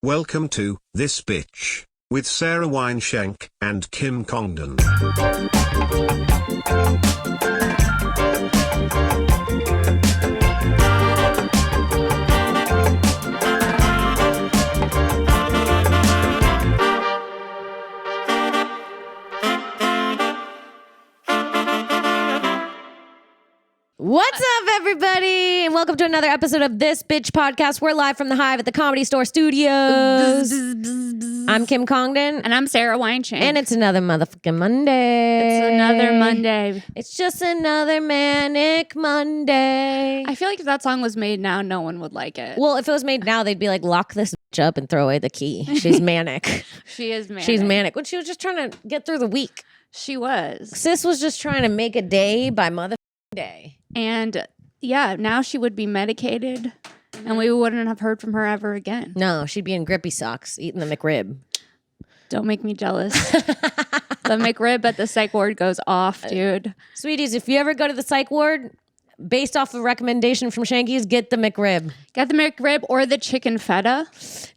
Welcome to This Bitch with Sara Weinshenk and Congdon. What's up, everybody? And welcome to another episode of This Bitch Podcast. We're live from the Hive at the Comedy Store Studios. I'm Kim Congdon. And I'm Sara Weinshenk. And it's another motherfucking Monday. It's another Monday. It's just another manic Monday. I feel like if that song was made now, no one would like it. Well, if it was made now, they'd be like, lock this bitch up and throw away the key. She's manic. She is manic. She's manic. When she was just trying to get through the week. She was. Sis was just trying to make a day by motherfucking day. And yeah, now she would be medicated and we wouldn't have heard from her ever again. No, she'd be in grippy socks eating the McRib. Don't make me jealous. The McRib at the psych ward goes off, dude. Sweeties, if you ever go to the psych ward, based off a recommendation from Shanky's, get the McRib. Get the McRib or the chicken feta.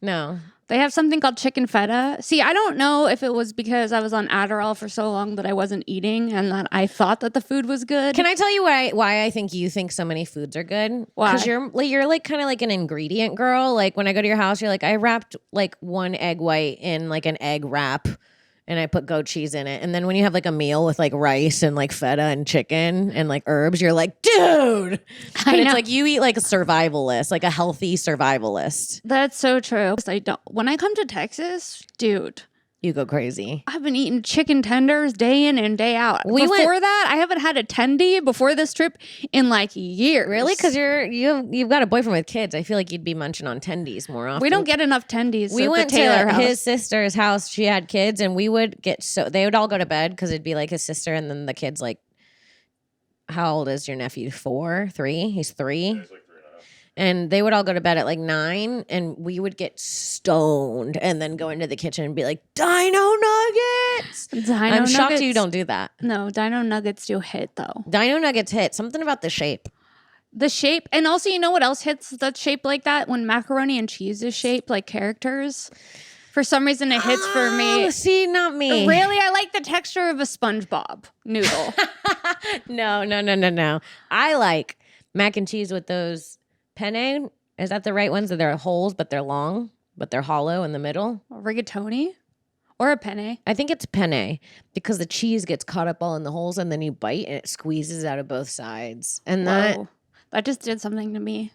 No. They have something called chicken feta. See, I don't know if it was because I was on Adderall for so long that I wasn't eating and that I thought that the food was good. Can I tell you why I think you think so many foods are good? Why? Because you're like kind of like an ingredient girl. Like when I go to your house, you're like, I wrapped like one egg white in like an egg wrap and I put goat cheese in it. And then when you have like a meal with like rice and like feta and chicken and like herbs, you're like, dude. But it's like you eat like a survivalist, like a healthy survivalist. That's so true. When I come to Texas, dude, You go crazy. I've been eating chicken tenders day in and day out. Before that, I haven't had a tendy before this trip in like years. Really? Because you've got a boyfriend with kids. I feel like you'd be munching on tendies more often. We don't get enough tendies. We went to his sister's house. She had kids, and we would get they would all go to bed because it'd be like his sister, and then the kids like. How old is your nephew? 4, 3? He's 3. Yeah, he's like 3.5. And they would all go to bed at like 9, and we would get stoned and then go into the kitchen and be like, Dino Nuggets! I'm shocked you don't do that. No, Dino Nuggets do hit though. Dino Nuggets hit. Something about the shape. The shape. And also, you know what else hits that's shaped like that? When macaroni and cheese is shaped like characters. For some reason, it hits for me. See, not me. Really? I like the texture of a SpongeBob noodle. No. I like mac and cheese with those penne. Is that the right ones? They're holes, but they're long, but they're hollow in the middle. A rigatoni? Or a penne? I think it's penne because the cheese gets caught up all in the holes and then you bite and it squeezes out of both sides. And that just did something to me.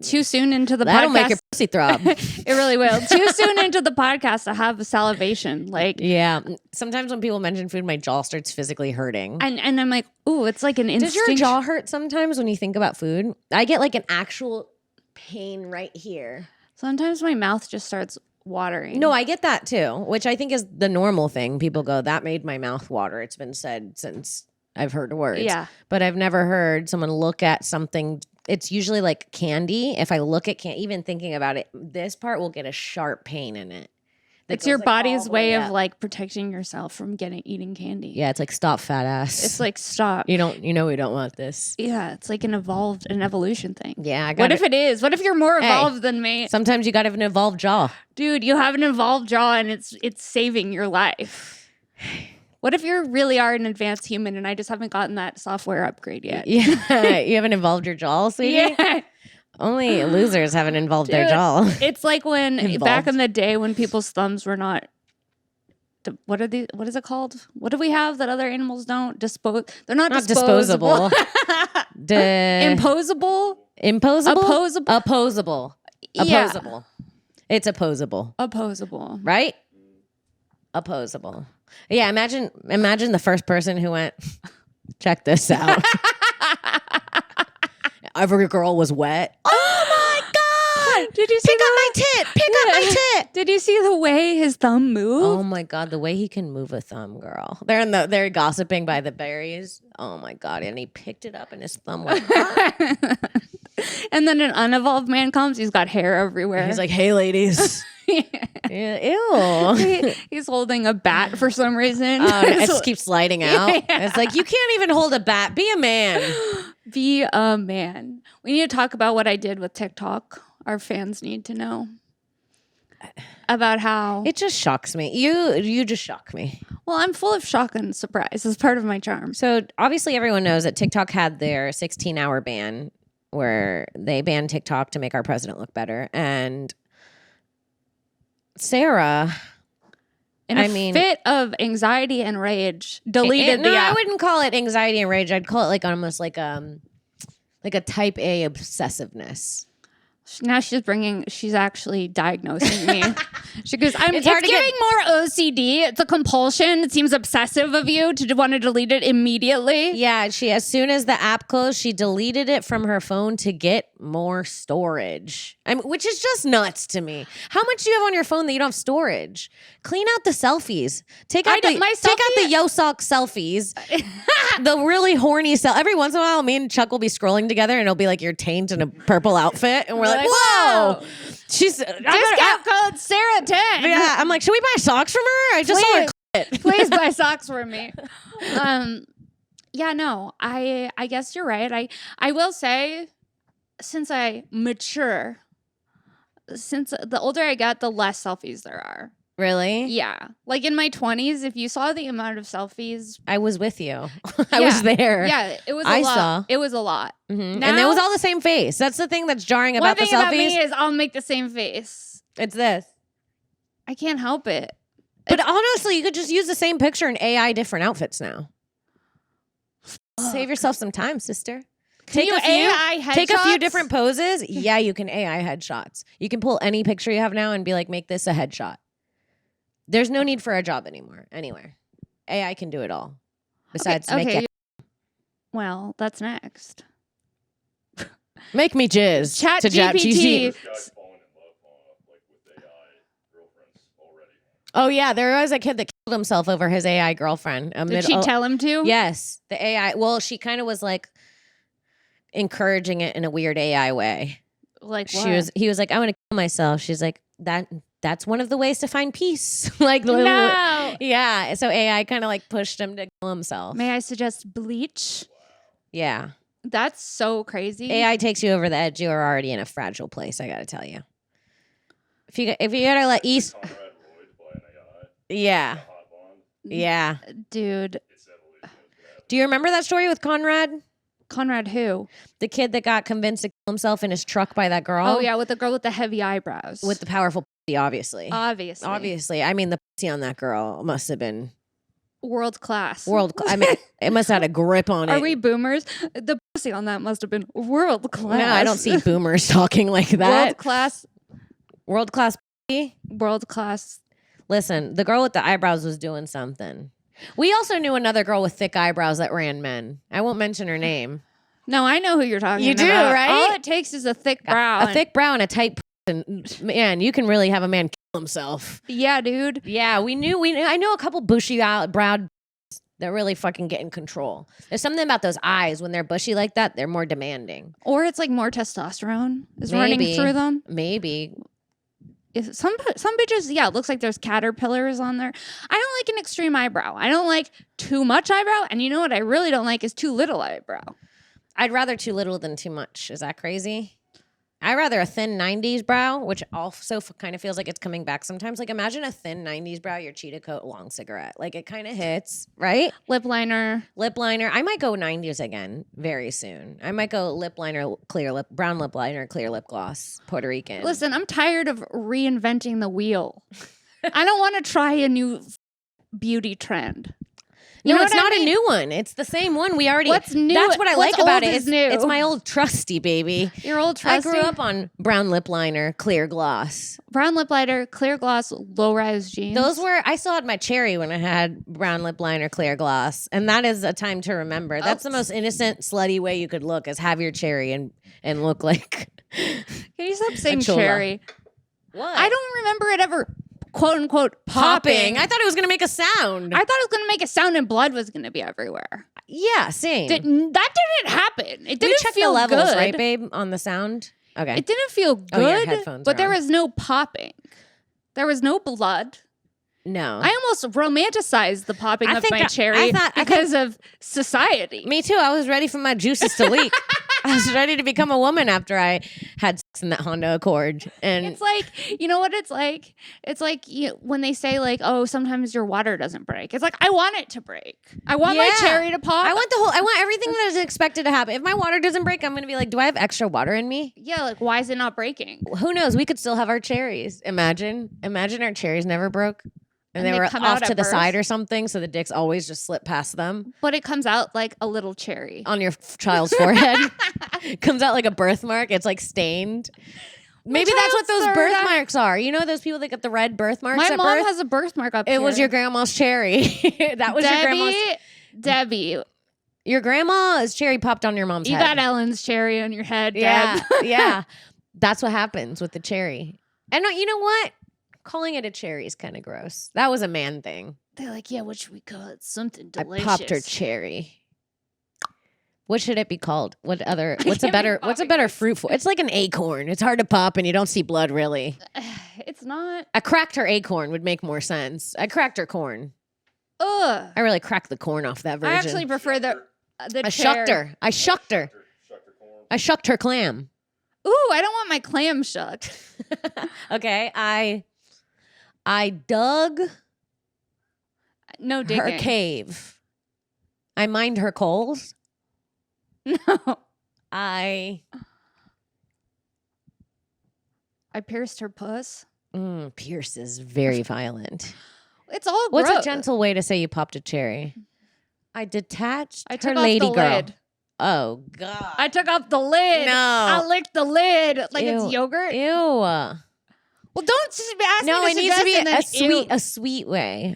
Too soon into the that'll podcast. Make your pussy throb. It really will. Too soon into the podcast to have a salivation. Like, yeah. Sometimes when people mention food, my jaw starts physically hurting. And I'm like, ooh, it's like an instinct. Does your jaw hurt sometimes when you think about food? I get like an actual pain right here. Sometimes my mouth just starts watering. No, I get that too, which I think is the normal thing. People go, that made my mouth water. It's been said since I've heard words. Yeah. But I've never heard someone look at something. It's usually like candy. If I look at even thinking about it, this part will get a sharp pain in it. It's your body's way of like protecting yourself from eating candy. Yeah, it's like stop, fat ass. It's like stop. We don't want this. Yeah, it's like an evolution thing. Yeah, what if it is? What if you're more evolved than me? Sometimes you got to have an evolved jaw, dude. You have an evolved jaw, and it's saving your life. What if you really are an advanced human and I just haven't gotten that software upgrade yet? Yeah, you haven't evolved your jaw, sweetie? Yeah. Only losers haven't involved their jaw. It's like when back in the day when people's thumbs were not. What is it called? What do we have that other animals don't? They're not disposable. Imposable? Opposable. Yeah. Opposable. It's opposable. Opposable. Right? Opposable. Yeah, imagine the first person who went, check this out. Every girl was wet. Oh my God! Did you see Pick up my tit! Pick up my tit! Did you see the way his thumb moved? Oh my God, the way he can move a thumb, girl. They're gossiping by the berries. Oh my God, and he picked it up and his thumb went. And then an unevolved man comes. He's got hair everywhere. He's like, "Hey, ladies." Yeah, ew. He's holding a bat for some reason. It just keeps sliding out. Yeah. It's like, you can't even hold a bat. Be a man. Be a man. We need to talk about what I did with TikTok. Our fans need to know. about how It just shocks me. You just shock me. well, I'm full of shock and surprise. It's part of my charm. So obviously everyone knows that TikTok had their 16-hour ban where they banned TikTok to make our president look better. And Sarah, In a fit of anxiety and rage, deleted the app. I wouldn't call it anxiety and rage. I'd call it like almost like a type A obsessiveness. Now she's actually diagnosing me. She goes, it's hard to giving more OCD. It's a compulsion. It seems obsessive of you to want to delete it immediately. Yeah, as soon as the app closed, she deleted it from her phone to get more storage. Which is just nuts to me. How much do you have on your phone that you don't have storage? Clean out the selfies. Take out the Yo Sock selfies. The really horny Every once in a while, me and Chuck will be scrolling together, and it'll be like your taint in a purple outfit, and we're like, whoa. She's discount code Sarah 10. Yeah, I'm like, should we buy socks from her? I just saw her clit. Please buy socks for me. Yeah, no, I guess you're right. I will say, since I mature, since the older I get, the less selfies there are. Really? Yeah. Like in my 20s, if you saw the amount of selfies. I was with you. I was there. Yeah, it was a lot. Saw. It was a lot. Mm-hmm. And it was all the same face. That's the thing that's jarring about the selfies. One thing about me is I'll make the same face. It's this. I can't help it. But honestly, you could just use the same picture in AI different outfits now. Save yourself some time, sister. Take a few different poses. Yeah, you can AI headshots. You can pull any picture you have now and be like, make this a headshot. There's no need for a job anymore. Anywhere. AI can do it all. Besides make it. Well, that's next. Make me jizz. Chat GPT. Oh yeah, there was a kid that killed himself over his AI girlfriend. Did she tell him to? Yes, the AI. Well, she kind of was like encouraging it in a weird AI way. Like what? He was like, I want to kill myself. She's like, that's one of the ways to find peace. Like, no. Yeah. So AI kind of like pushed him to kill himself. May I suggest bleach? Yeah. That's so crazy. AI takes you over the edge. You are already in a fragile place. I got to tell you. If you gotta let East. Yeah. Yeah. Dude. Do you remember that story with Conrad? Conrad who? The kid that got convinced to kill himself in his truck by that girl. Oh, yeah, with the girl with the heavy eyebrows. With the powerful pussy, obviously. Obviously. I mean, the pussy on that girl must have been... world class. I mean, it must have had a grip on it. Are we boomers? The pussy on that must have been world class. No, I don't see boomers talking like that. World class. World class pussy? World class. Listen, the girl with the eyebrows was doing something. We also knew another girl with thick eyebrows that ran men. I won't mention her name. No, I know who you're talking about. You do, right? All it takes is a thick brow. A thick brow and a tight person. Man, you can really have a man kill himself. Yeah, dude. Yeah, we knew. I know a couple bushy browed that really fucking get in control. There's something about those eyes when they're bushy like that. They're more demanding. Or it's like more testosterone is running through them. Maybe. Some bitches, yeah, it looks like there's caterpillars on there. I don't like an extreme eyebrow. I don't like too much eyebrow. And you know what I really don't like is too little eyebrow. I'd rather too little than too much. Is that crazy? I'd rather a thin 90s brow, which also kind of feels like it's coming back sometimes. Like imagine a thin 90s brow, your cheetah coat, long cigarette. Like it kind of hits, right? Lip liner. I might go 90s again very soon. I might go lip liner, brown lip liner, clear lip gloss, Puerto Rican. Listen, I'm tired of reinventing the wheel. I don't want to try a new beauty trend. No, it's not a new one. It's the same one we already... What's new? That's what I like about it. It's my old trusty, baby. Your old trusty? I grew up on brown lip liner, clear gloss. Brown lip liner, clear gloss, low-rise jeans. I still had my cherry when I had brown lip liner, clear gloss. And that is a time to remember. That's the most innocent, slutty way you could look, is have your cherry and look like... Can you stop saying cherry? What? I don't remember it ever... quote unquote popping. I thought it was going to make a sound. I thought it was going to make a sound and blood was going to be everywhere. Yeah, same. That didn't happen. It didn't check feel the levels, good. right, babe, on the sound? Okay. It didn't feel good, headphones but there was no popping. There was no blood. No. I almost romanticized the popping of my cherry because of society. Me too. I was ready for my juices to leak. I was ready to become a woman after I had sex in that Honda Accord. And It's like, you know what it's like? It's like when they say like, oh, sometimes your water doesn't break. It's like, I want it to break. I want my cherry to pop. I want everything that is expected to happen. If my water doesn't break, I'm going to be like, do I have extra water in me? Yeah, like, why is it not breaking? Who knows? We could still have our cherries. Imagine our cherries never broke. And they were come off out to at the birth? side or something, so the dicks always just slip past them But it comes out like a little cherry. on your child's forehead. Comes out like a birthmark. It's like stained. Maybe that's what those birthmarks are. You know those people that get the red birthmarks My at mom birth? has a birthmark up here. It was your grandma's cherry. That was your grandma's. Debbie, Your grandma's cherry popped on your mom's you head. got Ellen's cherry on your head, Deb. Yeah, yeah. That's what happens with the cherry. And you know what? Calling it a cherry is kind of gross. That was a man thing. They're like, yeah, what should we call it? Something I delicious. popped her cherry. What should it be called? What's a better fruit for? It's like an acorn. It's hard to pop and you don't see blood really. It's not. I cracked her acorn would make more sense. I cracked her corn. Ugh. I really cracked the corn off that virgin. I actually prefer the I shucked her. I shucked her. I shucked her clam. Ooh, I don't want my clam shucked. Okay, I dug No digging. her cave. I mined her coals. No. I pierced her puss. Pierce is very violent. It's all What's gross. a gentle way to say you popped a cherry? I detached I her took off lady the girl. lid. Oh God! I took off the lid. No. I licked the lid like Ew. it's yogurt. Ew. Well, don't just ask No, me it to needs to be suggest and then a sweet way.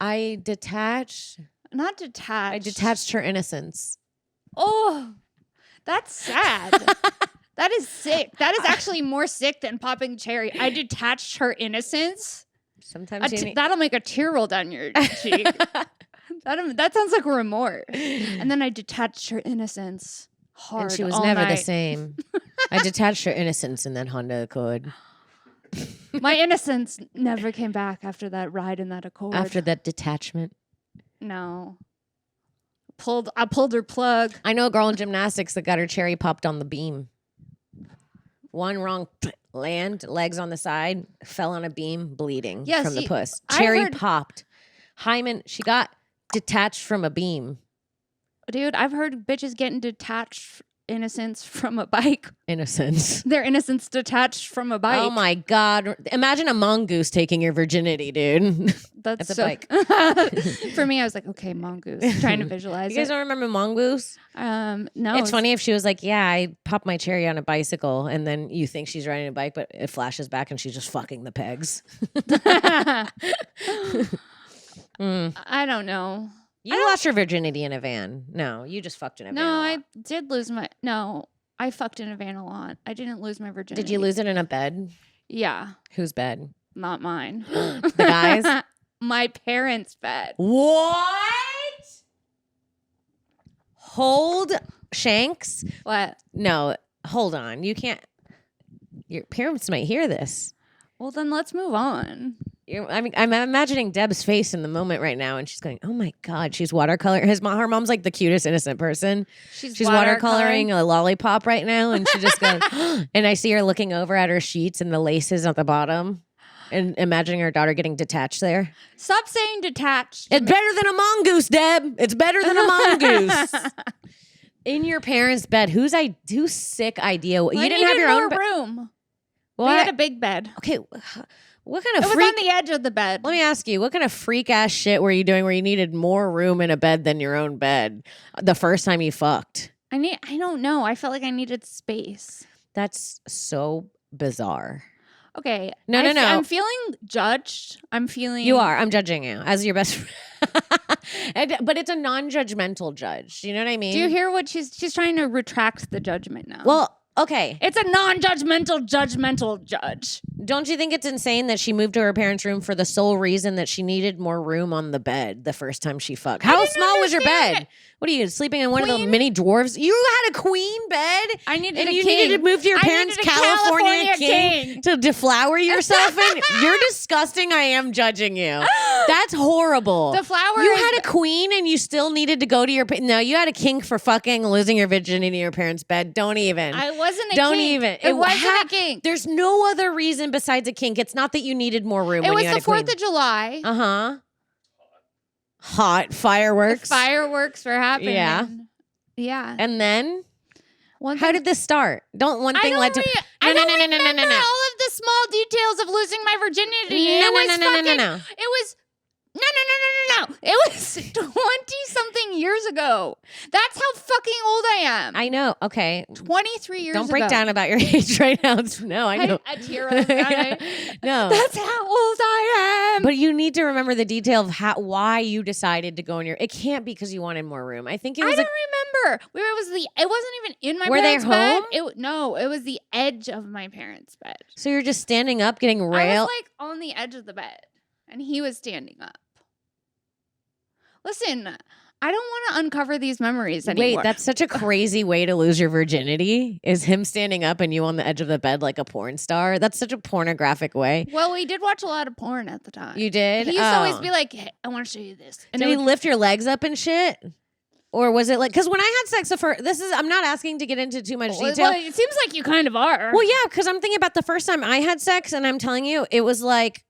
I detached. not detached. I detached her innocence. Oh, that's sad. That is sick. That is actually more sick than popping cherry. I detached her innocence. Sometimes you need. That'll make a tear roll down your cheek. That sounds like remorse. And then I detached her innocence hard. And she was all never the night. same. I detached her innocence in that Honda Accord. My innocence never came back after that ride in that Accord. After that detachment. No. I pulled her plug. I know a girl in gymnastics that got her cherry popped on the beam. One wrong legs on the side, fell on a beam, bleeding Yeah, from the see, puss. I Cherry heard- popped. Hymen, she got detached from a beam. Dude, I've heard bitches getting detached innocence from a bike. Innocence. Their innocence detached from a bike. Oh my God. Imagine a mongoose taking your virginity, dude. That's a so, bike. For me, I was like, okay, mongoose. Trying to visualize You guys it. don't remember mongoose? No. It's funny if she was like, yeah, I popped my cherry on a bicycle, and then you think she's riding a bike, but it flashes back and she's just fucking the pegs. I don't know. You lost your virginity in a van. No, you just fucked in a van. No, a lot. I did lose my. No, I fucked in a van a lot. I didn't lose my virginity. Did you lose it in a bed? Yeah, Whose bed? not mine. The guys? My parents' bed. What? Hold Shanks? What? No, hold on. You can't. Your parents might hear this. Well, then let's move on. I'm imagining Deb's face in the moment right now, and she's going, "Oh my God!" She's watercoloring. Her mom's like the cutest innocent person. She's watercoloring a lollipop right now, and she just goes, and I see her looking over at her sheets and the laces at the bottom, and imagining her daughter getting detached there. Stop saying detached. It's better than a mongoose, Deb. It's better than a mongoose. In your parents' bed. Whose sick idea? Well, you didn't have your own room. What? We had a big bed. Okay. What kind of It was freak? on the edge of the bed. Let me ask you, what kind of freak ass shit were you doing where you needed more room in a bed than your own bed the first time you fucked? I don't know. I felt like I needed space. That's so bizarre. Okay. No. I'm feeling judged. You are. I'm judging you as your best friend. But it's a non-judgmental judge. You know what I mean? Do you hear what she's trying to retract the judgment now? Well, Okay. It's a non-judgmental, judgmental judge. Don't you think it's insane that she moved to her parents' room for the sole reason that she needed more room on the bed the first time she fucked? How small was your bed? What are you, sleeping in one of the mini dwarves? You had a queen bed? I needed and a you king. needed to move to your I parents' needed a California king. to deflower yourself in? You're disgusting. I am judging you. That's horrible. The flower You is- had a queen and you still needed to go to your... No, you had a kink for fucking losing your virginity in your parents' bed. Don't even. I wasn't a Don't king. even. It wasn't a king. There's no other reason besides a kink. It's not that you needed more room. It when was you had the a queen. 4th of July. Uh-huh. Hot fireworks. Fireworks were happening. Yeah. Yeah. And then, One how thing- did this start? One I thing don't led to... I don't no, remember no. all of the small details of losing my virginity. No. It was no. It was 20-something years ago. That's how fucking old I am. I know. Okay. 23 years ago. Don't break down about your age right now. No, I know. A tear rolls down my- No. That's how old I am. But you need to remember the detail of why you decided to go in your... It can't be because you wanted more room. I think it was... I don't remember. It wasn't even in my Were they parents' bed. home? No, it was the edge of my parents' bed. So you're just standing up, getting I railed... was like on the edge of the bed, and he was standing up. Listen, I don't want to uncover these memories anymore. Wait, that's such a crazy way to lose your virginity, is him standing up and you on the edge of the bed like a porn star. That's such a pornographic way. Well, we did watch a lot of porn at the time. You did? He used to always be like, hey, I want to show you this. And Did it he would- lift your legs up and shit? Or was it like... Because when I had sex the first... I'm not asking to get into too much detail. Well, it seems like you kind of are. Well, yeah, because I'm thinking about the first time I had sex, and I'm telling you, it was like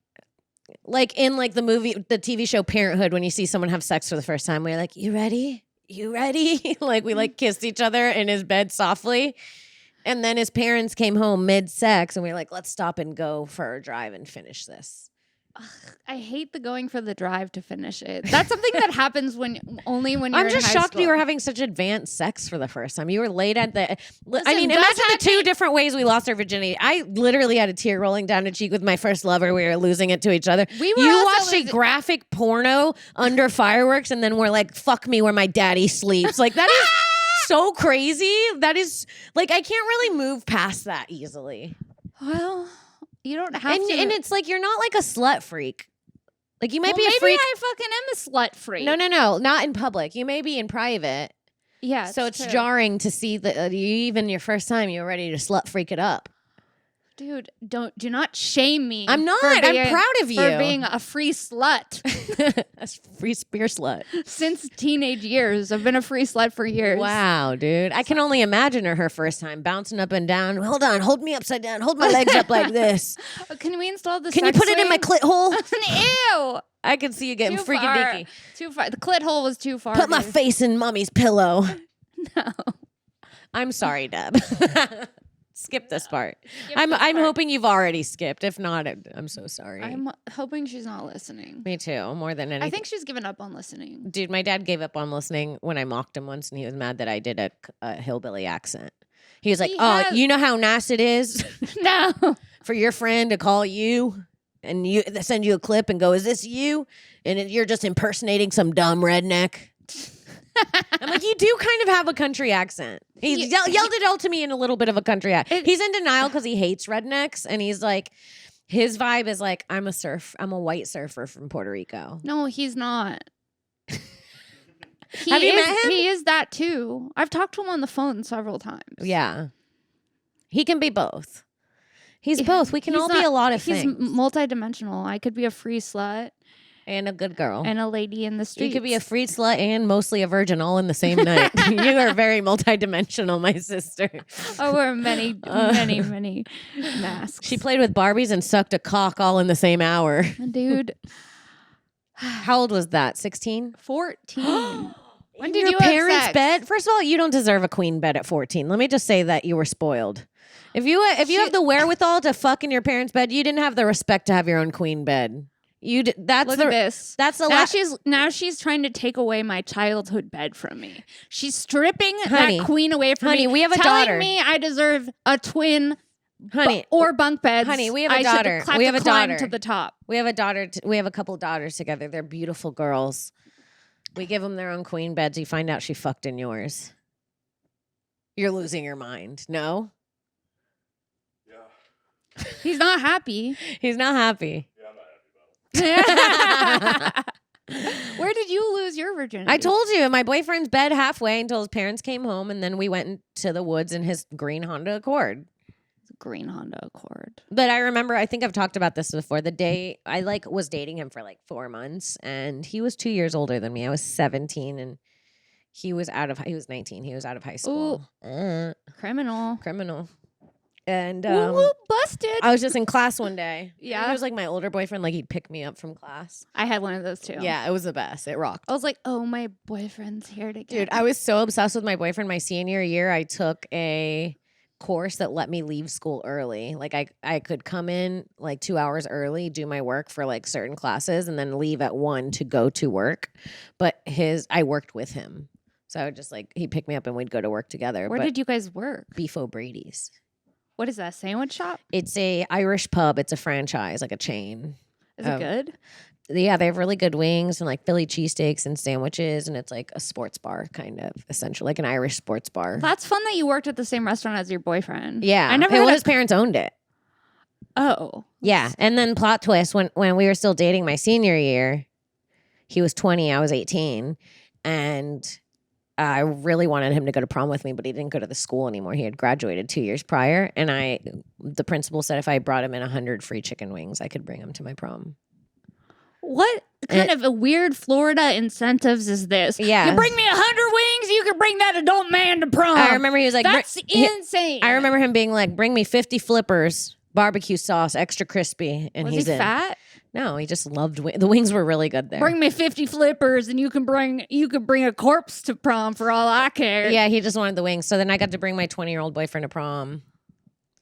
in like the movie, the TV show Parenthood, when you see someone have sex for the first time, we're like, you ready? You ready? Like we like kissed each other in his bed softly. And then his parents came home mid-sex, and we were like, let's stop and go for a drive and finish this. I hate the going for the drive to finish it. That's something that happens only when you're I'm in just high shocked school. you were having such advanced sex for the first time. You were late at the... Listen, imagine Gus the had two me- different ways we lost our virginity. I literally had a tear rolling down a cheek with my first lover. We were losing it to each other. We were you also watched a losing- graphic porno under fireworks, and then we're like, fuck me where my daddy sleeps. Like, that is so crazy. That is... Like, I can't really move past that easily. Well, you don't have to. And it's like, you're not like a slut freak. Like, you might be a maybe freak... I fucking am a slut freak. No, not in public. You may be in private. Yeah. So it's true. jarring to see that even your first time you were ready to slut freak it up. Dude, do not shame me. I'm not. for I'm being- proud of you. For being a free slut. A free spear slut. Since teenage years. I've been a free slut for years. Wow, dude. I can only imagine her first time bouncing up and down. Hold on, hold me upside down. Hold my legs up like this. Can we install the Can you sex put it in my swing? clit hole? Ew. I can see you getting Too freaking far. deaky. Too far. The clit hole was too far. Put my dude. face in mommy's pillow. No. I'm sorry, Deb. Skip this part. Skip I'm this part. hoping you've already skipped. If not, I'm so sorry. I'm hoping she's not listening. Me too, more than anything. I think she's given up on listening. Dude, my dad gave up on listening when I mocked him once, and he was mad that I did a hillbilly accent. He was like, He "Oh, has- you know how nice it is No. for your friend to call you, and you they send you a clip and go, is this you? And you're just impersonating some dumb redneck." I'm like, you do kind of have a country accent. He yelled it out to me in a little bit of a country accent. He's in denial because he hates rednecks, and he's like, his vibe is like, I'm a white surfer from Puerto Rico. No, he's not. Have you met him? He is that too. I've talked to him on the phone several times. Yeah. He can be both. He's both. We can He's all be not- a lot of He's things. multidimensional. I could be a free slut And a good girl. and a lady in the street. You could be a free slut and mostly a virgin all in the same night. You are very multidimensional, my sister. I wear many, many masks. She played with Barbies and sucked a cock all in the same hour. Dude, How old was that? 16? 14. When In did your you have parents' sex? bed? First of all, you don't deserve a queen bed at 14. Let me just say that you were spoiled. If you have the wherewithal to fuck in your parents' bed, you didn't have the respect to have your own queen bed. That's Look the at this. That's the now she's trying to take away my childhood bed from me. She's stripping Honey, that queen away from honey, me. we have a telling daughter. me I deserve a twin honey. or bunk beds. Honey, we have a I should daughter. have We have to a climb daughter. to the top. We have a daughter. We have a couple daughters together. They're beautiful girls. We give them their own queen beds. You find out she fucked in yours. You're losing your mind. No? He's not happy. He's not happy. Where did you lose your virginity? I told you, in my boyfriend's bed halfway until his parents came home, and then we went into the woods in his green Honda Accord. Green Honda Accord. But I remember, I think I've talked about this before. The day I was dating him for like 4 months, and he was 2 years older than me. I was 17, and he was 19. He was out of high school. Criminal. And busted. I was just in class one day. Yeah. He was like my older boyfriend. Like, he'd pick me up from class. I had one of those too. Yeah, it was the best. It rocked. I was like, oh, my boyfriend's here to get Dude, I was so obsessed with my boyfriend. My senior year, I took a course that let me leave school early. Like, I could come in like 2 hours early, do my work for like certain classes, and then leave at 1 to go to work. But I worked with him. So I would just like, he'd pick me up and we'd go to work together. Where did you guys work? Beef O'Brady's. What is that, sandwich shop? It's a Irish pub. It's a franchise, like a chain. Is it good? Yeah, they have really good wings and like Philly cheesesteaks and sandwiches, and it's like a sports bar, kind of, essentially, like an Irish sports bar. That's fun that you worked at the same restaurant as your boyfriend. Yeah, his parents owned it. Oh. Yeah, and then plot twist, when we were still dating my senior year, he was 20, I was 18, and I really wanted him to go to prom with me, but he didn't go to the school anymore. He had graduated 2 years prior, and the principal said if I brought him in 100 free chicken wings, I could bring him to my prom. What kind of a weird Florida incentives is this? Yeah. You bring me 100 wings, you can bring that adult man to prom. I remember he was like, that's insane. I remember him being like, bring me 50 flippers, barbecue sauce, extra crispy. And was he's he fat? No, he just loved the wings were really good there. Bring me 50 flippers and you can bring a corpse to prom for all I care. Yeah, he just wanted the wings. So then I got to bring my 20-year-old boyfriend to prom.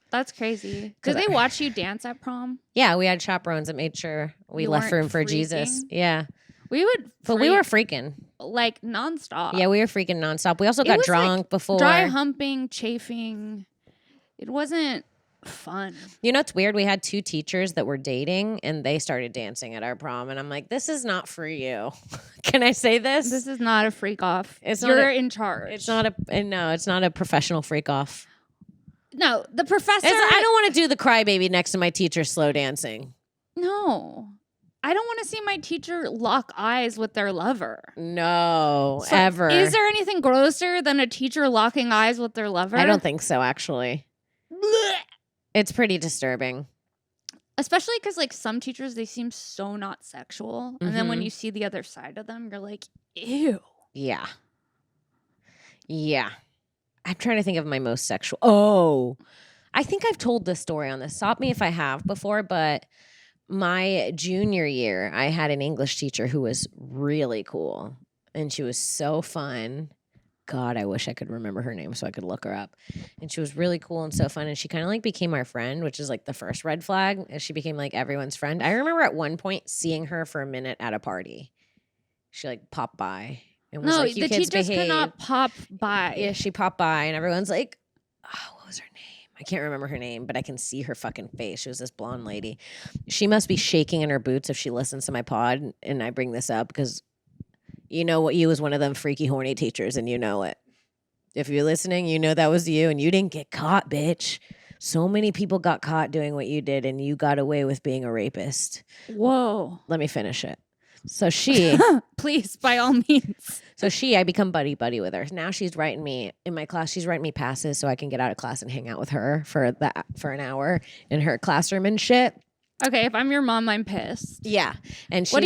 That's crazy. Did they watch you dance at prom? Yeah, we had chaperones that made sure we left room for Jesus. Yeah. We would But we were freaking. Like nonstop. Yeah, we were freaking nonstop. We also got drunk like before. Dry humping, chafing. It wasn't fun. You know, it's weird. We had 2 teachers that were dating, and they started dancing at our prom. And I'm like, this is not for you. Can I say this? This is not a freak off. You're in charge. It's not a professional freak off. No, the professor. I don't want to do the crybaby next to my teacher slow dancing. No. I don't want to see my teacher lock eyes with their lover. No, So ever. Is there anything grosser than a teacher locking eyes with their lover? I don't think so, actually. Blech. It's pretty disturbing. Especially because, like, some teachers, they seem so not sexual. And then when you see the other side of them, you're like, ew. Yeah. Yeah. I'm trying to think of my most sexual. Oh, I think I've told this story on this. Stop me if I have before, but my junior year, I had an English teacher who was really cool, and she was so fun. God, I wish I could remember her name so I could look her up. And she was really cool and so fun, and she kind of like became our friend, which is like the first red flag, as she became like everyone's friend. I remember at one point seeing her for a minute at a party. She like popped by. And was like, the teachers cannot pop by. Yeah, she popped by, and everyone's like, oh, what was her name? I can't remember her name, but I can see her fucking face. She was this blonde lady. She must be shaking in her boots if she listens to my pod, and I bring this up because you know what, you was one of them freaky, horny teachers, and you know it. If you're listening, you know that was you, and you didn't get caught, bitch. So many people got caught doing what you did, and you got away with being a rapist. Whoa. Let me finish it. So she, please, by all means. I become buddy with her. Now she's writing me in my class. She's writing me passes so I can get out of class and hang out with her for an hour in her classroom and shit. Okay, if I'm your mom, I'm pissed. Yeah, and What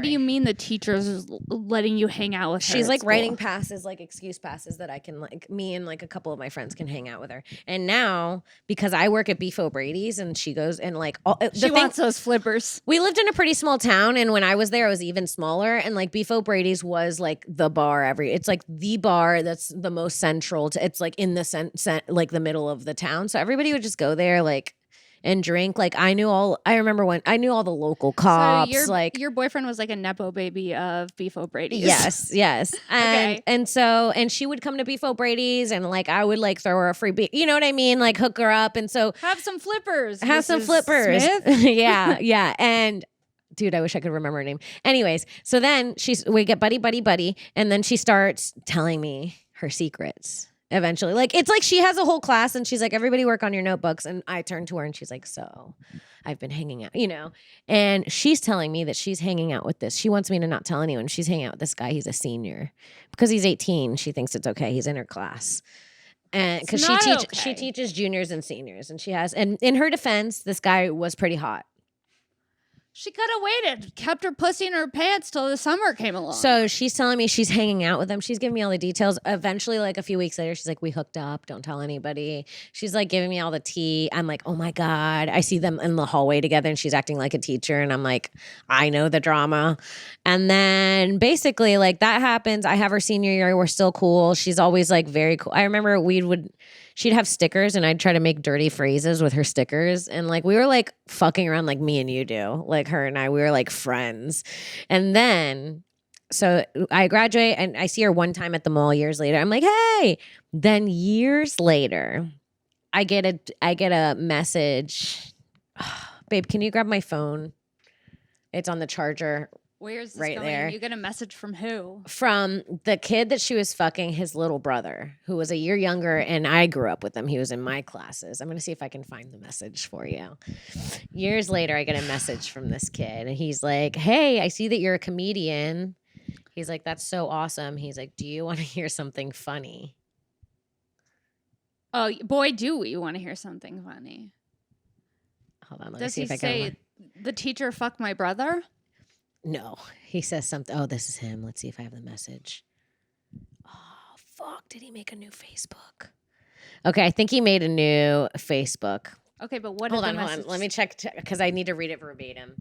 do you mean the teacher's is letting you hang out with her? She's like school? writing passes, like excuse passes that I can like me and like a couple of my friends can hang out with her. And now because I work at Beef O'Brady's and she goes and like she wants those flippers. We lived in a pretty small town, and when I was there, it was even smaller. And like Beef O'Brady's was like the bar it's like the bar that's the most central to. It's like in the like the middle of the town, so everybody would just go there like and drink. Like I knew all the local cops. So like your boyfriend was like a nepo baby of Beef O'Brady's. Yes. And Okay. and she would come to Beef O'Brady's, and like I would like throw her a free beef. You know what I mean? Like hook her up. And so Have some flippers. have some Mrs. flippers. Smith. yeah. And dude, I wish I could remember her name. Anyways, so then we get buddy, and then she starts telling me her secrets. eventually. Like, it's like she has a whole class and she's like, everybody work on your notebooks. And I turn to her and she's like, so I've been hanging out, and she's telling me that she's hanging out with this. She wants me to not tell anyone. She's hanging out with this guy. He's a senior because he's 18. She thinks it's okay. He's in her class. And because she teaches juniors and seniors, and in her defense, this guy was pretty hot. She could have waited, kept her pussy in her pants till the summer came along. So she's telling me she's hanging out with him. She's giving me all the details. Eventually, like a few weeks later, she's like, we hooked up. Don't tell anybody. She's like giving me all the tea. I'm like, oh my God. I see them in the hallway together and she's acting like a teacher. And I'm like, I know the drama. And then basically like that happens. I have her senior year. We're still cool. She's always like very cool. I remember she'd have stickers and I'd try to make dirty phrases with her stickers. And like, we were like fucking around like me and you do, like her and I, we were like friends. And then, so I graduate and I see her one time at the mall years later. I'm like, hey, then years later, I get a message. Babe, can you grab my phone? It's on the charger. Where's this right going? there. You get a message from who? From the kid that she was fucking, his little brother, who was a year younger, and I grew up with him. He was in my classes. I'm going to see if I can find the message for you. Years later, I get a message from this kid, and he's like, hey, I see that you're a comedian. He's like, that's so awesome. He's like, do you want to hear something funny? Oh, boy, do we want to hear something funny. Hold on, let me Does see he if I say, can. the teacher fucked my brother? No, he says something. Oh, this is him. Let's see if I have the message. Oh, fuck. Did he make a new Facebook? Okay, I think he made a new Facebook. Okay, but what? Hold on. Let me check because I need to read it verbatim.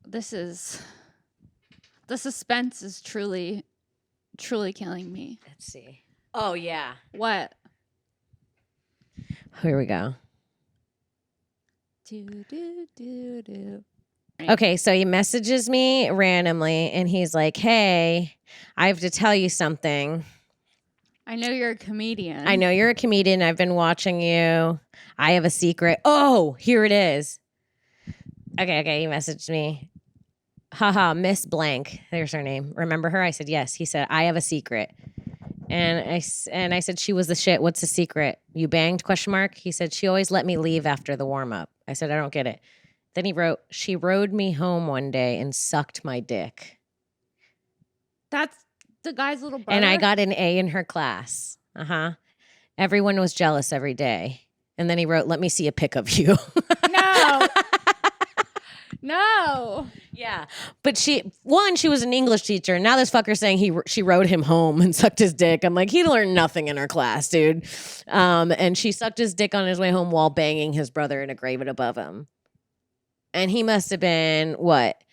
The suspense is truly killing me. Let's see. Oh, yeah. What? Here we go. Do. Okay, so he messages me randomly, and he's like, hey, I have to tell you something. I know you're a comedian. I know you're a comedian. I've been watching you. I have a secret. Oh, here it is. Okay, he messaged me. Haha, Miss Blank. There's her name. Remember her? I said, yes. He said, I have a secret. And I said, she was the shit. What's the secret? You banged? ? He said, she always let me leave after the warm-up. I said, I don't get it. Then he wrote, she rode me home one day and sucked my dick. That's the guy's little brother? And I got an A in her class. Everyone was jealous every day. And then he wrote, let me see a pic of you. No. No. Yeah. But she was an English teacher. And now this fucker's saying she rode him home and sucked his dick. I'm like, he learned nothing in her class, dude. And she sucked his dick on his way home while banging his brother in a grave above him. And he must have been, what,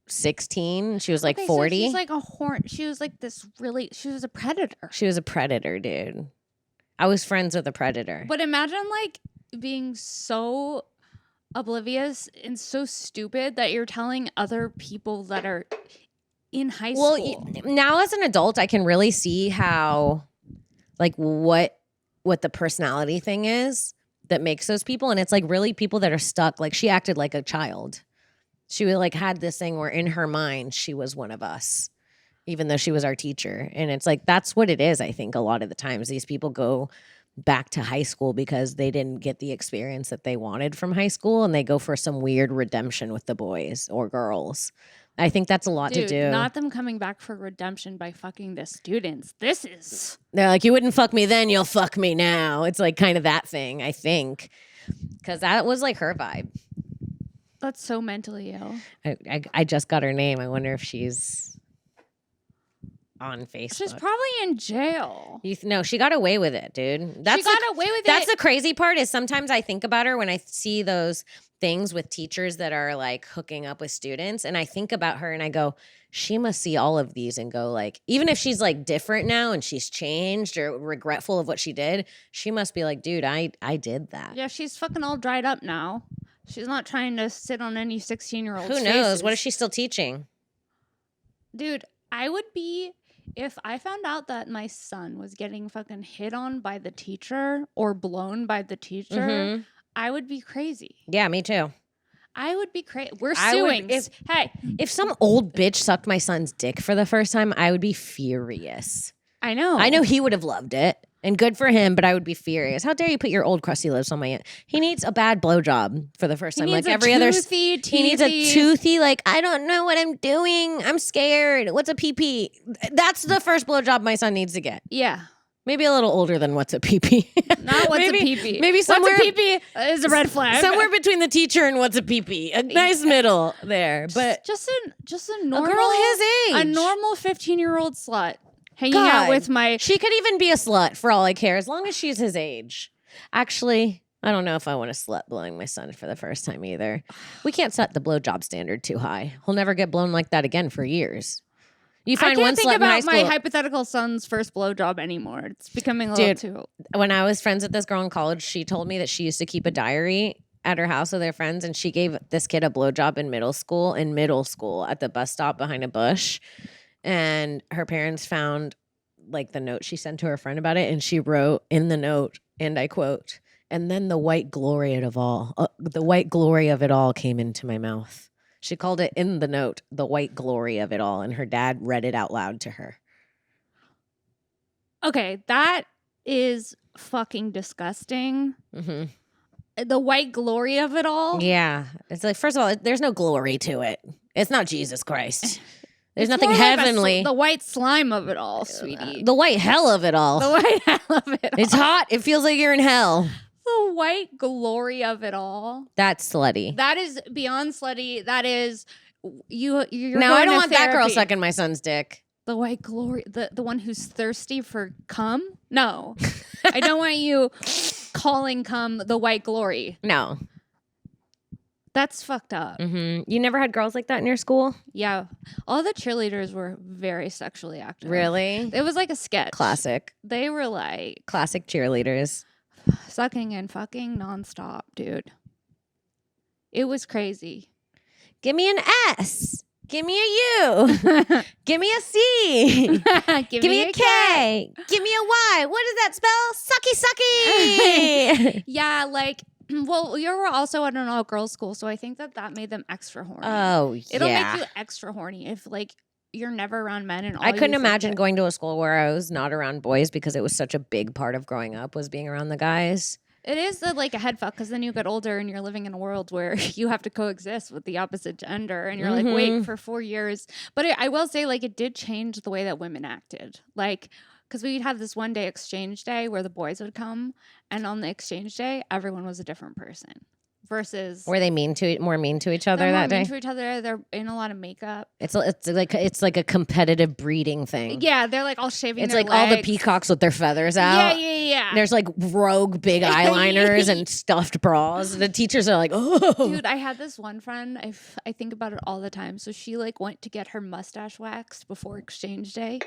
16? She was like 40? So she's like a horn. She was like she was a predator. She was a predator, dude. I was friends with a predator. But imagine like being so oblivious and so stupid that you're telling other people that are in high school. Well, now as an adult, I can really see how, like, what the personality thing is that makes those people. And it's like really people that are stuck. Like she acted like a child. She like had this thing where in her mind, she was one of us, even though she was our teacher. And it's like, that's what it is. I think a lot of the times these people go back to high school because they didn't get the experience that they wanted from high school. And they go for some weird redemption with the boys or girls. I think that's a lot to do. Not them coming back for redemption by fucking the students. They're like, you wouldn't fuck me then, you'll fuck me now. It's like kind of that thing, I think. Because that was like her vibe. That's so mentally ill. I just got her name. I wonder if she's on Facebook. She's probably in jail. No, she got away with it, dude. She got away with it. That's the crazy part is sometimes I think about her when I see those things with teachers that are like hooking up with students. And I think about her and I go, she must see all of these and go like, even if she's like different now and she's changed or regretful of what she did, she must be like, dude, I did that. Yeah, she's fucking all dried up now. She's not trying to sit on any 16-year-old's Who knows? faces. What is she still teaching? Dude, I would be, if I found out that my son was getting fucking hit on by the teacher or blown by the teacher, I would be crazy. Yeah, me too. I would be crazy. We're suing. If some old bitch sucked my son's dick for the first time, I would be furious. I know. I know he would have loved it. And good for him, but I would be furious. How dare you put your old crusty lips on my aunt? He needs a bad blowjob for the first time. needs Like a every other. toothy, He needs a toothy, like, I don't know what I'm doing. I'm scared. What's a pee-pee? That's the first blowjob my son needs to get. Yeah. Maybe a little older than what's a pee-pee. Not what's a pee-pee. Maybe somewhere. What's a pee-pee is a red flag. Somewhere between the teacher and what's a pee-pee. A nice middle there. But just a normal. a girl his age. A normal 15-year-old slut. Hanging out with my... She could even be a slut for all I care, as long as she's his age. Actually, I don't know if I want a slut blowing my son for the first time either. We can't set the blowjob standard too high. He'll never get blown like that again for years. You find I one can't think slut in high about school. my hypothetical son's first blowjob anymore. It's becoming a little too... When I was friends with this girl in college, she told me that she used to keep a diary at her house with her friends, and she gave this kid a blowjob in middle school at the bus stop behind a bush. And her parents found like the note she sent to her friend about it, and she wrote in the note, and I quote, "And then the white glory of it all came into my mouth." She called it in the note, "the white glory of it all," and her dad read it out loud to her. Okay, that is fucking disgusting. Mm-hmm. The white glory of it all. Yeah. It's like, first of all, there's no glory to it. It's not Jesus Christ. There's It's nothing more like heavenly. the white slime of it all, sweetie. The white hell of it all. The white hell of it all. It's hot. It feels like you're in hell. The white glory of it all. That's slutty. That is beyond slutty. That is you're No, going I don't to want that girl therapy. sucking my son's dick. The white glory, the one who's thirsty for cum? No. I don't want you calling cum the white glory. No. That's fucked up. Mm-hmm. You never had girls like that in your school? Yeah. All the cheerleaders were very sexually active. Really? It was like a sketch. Classic. They were like Classic cheerleaders. sucking and fucking nonstop, dude. It was crazy. Give me an S. Give me a U. Give me a C. Give me a K. Give me a Y. What does that spell? Sucky, sucky. Yeah, like, well, you were also at an all-girls school, so I think that made them extra horny. Oh, yeah. It'll make you extra horny if, like, you're never around men and all I couldn't you imagine think going to a school where I was not around boys because it was such a big part of growing up was being around the guys. It is like a head fuck because then you get older and you're living in a world where you have to coexist with the opposite gender and you're like, wait, for 4 years. But I will say, like, it did change the way that women acted. Like, because we'd have this one day exchange day where the boys would come, and on the exchange day, everyone was a different person. Versus, were they more mean to each other they're that more day? mean to each other. They're in a lot of makeup. It's like a competitive breeding thing. Yeah, they're like all shaving. It's their like all the legs. peacocks with their feathers out. Yeah. There's like rogue big eyeliners and stuffed bras. The teachers are like, oh, Dude, I had this one friend. I think about it all the time. So she like went to get her mustache waxed before exchange day,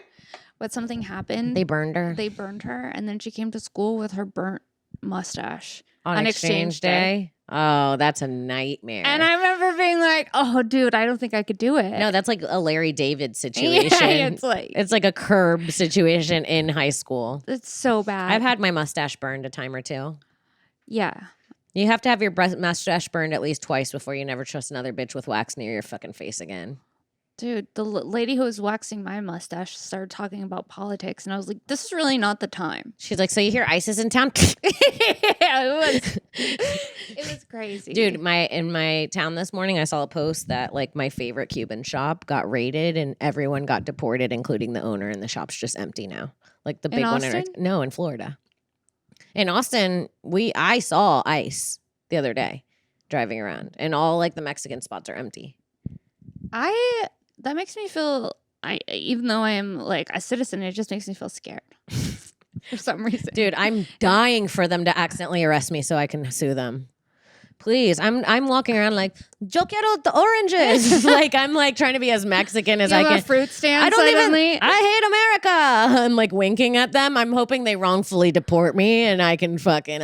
but something happened. They burned her They burned her, and then she came to school with her burnt mustache on exchange day. Oh, that's a nightmare. And I remember being like, "Oh, dude, I don't think I could do it." No, that's like a Larry David situation. Yeah, it's like a curb situation in high school. It's so bad. I've had my mustache burned a time or two. Yeah. You have to have your mustache burned at least twice before you never trust another bitch with wax near your fucking face again. Dude, the lady who was waxing my mustache started talking about politics, and I was like, this is really not the time. She's like, so you hear ISIS in town? It was crazy. Dude, in my town this morning, I saw a post that like my favorite Cuban shop got raided and everyone got deported, including the owner, and the shop's just empty now. Like the big one in Florida. In Austin, I saw ICE the other day driving around, and all like the Mexican spots are empty. That makes me feel, even though I am like a citizen, it just makes me feel scared for some reason. Dude, I'm dying for them to accidentally arrest me so I can sue them. Please, I'm walking around like, yo quiero the oranges. Like, I'm like trying to be as Mexican as I can. A fruit stand I suddenly? hate America. I'm like winking at them. I'm hoping they wrongfully deport me and I can fucking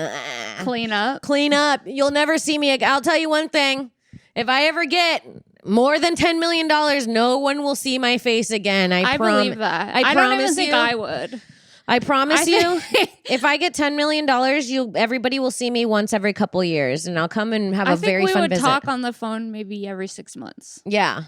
Clean up. Clean up. You'll never see me again. I'll tell you one thing. If I ever get more than $10 million, no one will see my face again. I believe that. I don't even think I would. I promise you, if I get $10 million, everybody will see me once every couple years, and I'll come and have a very fun visit. We would talk on the phone maybe every 6 months. Yeah.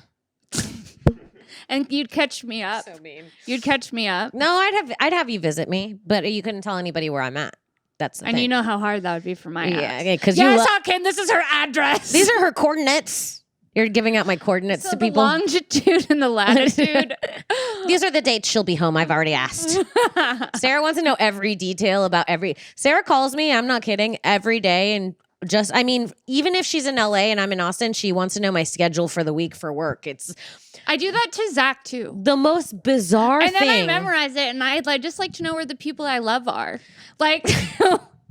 and you'd catch me up. So mean. You'd catch me up. No, I'd have you visit me, but you couldn't tell anybody where I'm at. That's the And thing. you know how hard that would be for my Yeah, ex. because Yeah, I saw Kim. This is her address. These are her coordinates. You're giving out my coordinates so to the people. longitude and the latitude. These are the dates she'll be home. I've already asked. Sarah wants to know every detail about Sarah calls me, I'm not kidding, every day. And even if she's in LA and I'm in Austin, she wants to know my schedule for the week for work. I do that to Zach too. The most bizarre thing. And then I memorize it, and I'd just like to know where the people I love are. Like,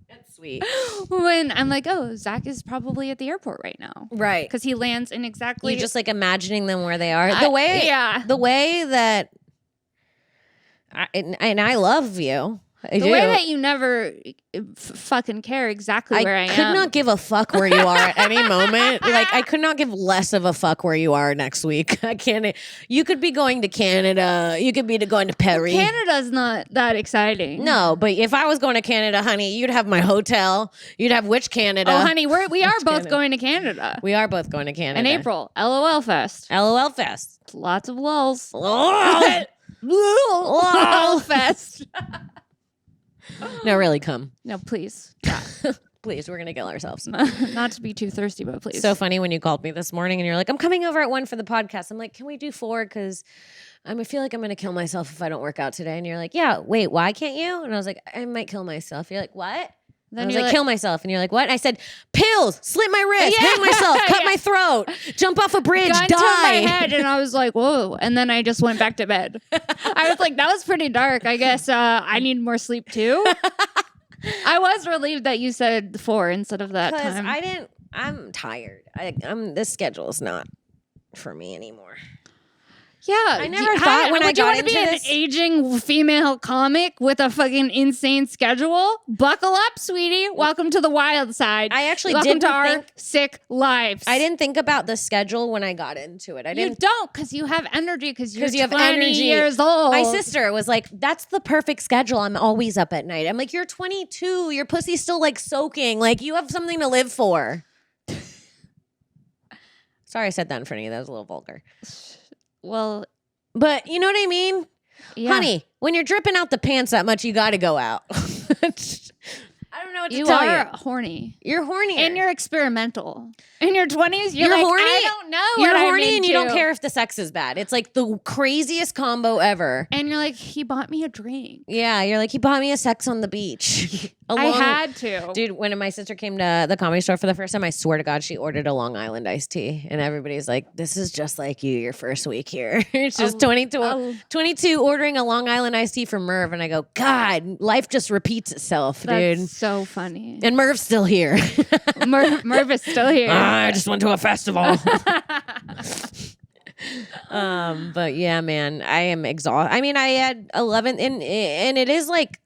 That's sweet. When I'm like, oh, Zach is probably at the airport right now. Right. Because he lands in exactly. You're just like imagining them where they are. The way that, and I love you. The way that you never fucking care exactly where I am. I could not give a fuck where you are at any moment. Like, I could not give less of a fuck where you are next week. I can't. You could be going to Canada. You could be going to Perry. Canada's not that exciting. No, but if I was going to Canada, honey, you'd have my hotel. You'd have which Canada? Oh, honey, we are both going to Canada. We are both going to Canada. In April. LOL Fest. LOL Fest. Lots of lulls. LOL Fest. No, really, come. No, please. Please, we're going to kill ourselves. Not to be too thirsty, but please. So funny when you called me this morning and you're like, I'm coming over at 1 for the podcast. I'm like, can we do 4? Because I feel like I'm going to kill myself if I don't work out today. And you're like, yeah, wait, why can't you? And I was like, I might kill myself. You're like, what? Then I was like, kill myself. And you're like, what? And I said, pills, slit my wrist, hang myself, cut my throat, jump off a bridge, gun die. to my head. And I was like, whoa. And then I just went back to bed. I was like, that was pretty dark. I guess I need more sleep too. I was relieved that you said 4 instead of that time. I'm tired. This schedule is not for me anymore. Yeah, I never thought when I got into an aging female comic with a fucking insane schedule. Buckle up, sweetie. Welcome to the wild side. I actually Welcome didn't to our think sick lives. I didn't think about the schedule when I got into it. You don't, because you have energy. Because you have 20 energy. years old. My sister was like, "That's the perfect schedule. I'm always up at night." I'm like, "You're 22. Your pussy's still like soaking. Like you have something to live for." Sorry, I said that in front of you. That was a little vulgar. Well. But you know what I mean? Yeah. Honey, when you're dripping out the pants that much, you got to go out. I don't know what to tell you. You are horny. You're horny. And you're experimental. In your 20s, you're like, horny. I don't know You're what horny I'm and you into. don't care if the sex is bad. It's like the craziest combo ever. And you're like, he bought me a drink. Yeah, you're like, he bought me a sex on the beach. I had to. Dude, when my sister came to the Comedy Store for the first time, I swear to God, she ordered a Long Island iced tea. And everybody's like, this is just like you, your first week here. It's just 22 ordering a Long Island iced tea from Merv. And I go, God, life just repeats itself, dude. That's so funny. And Merv's still here. Merv is still here. I just went to a festival. But yeah, man, I am exhausted. I had 11 and it is like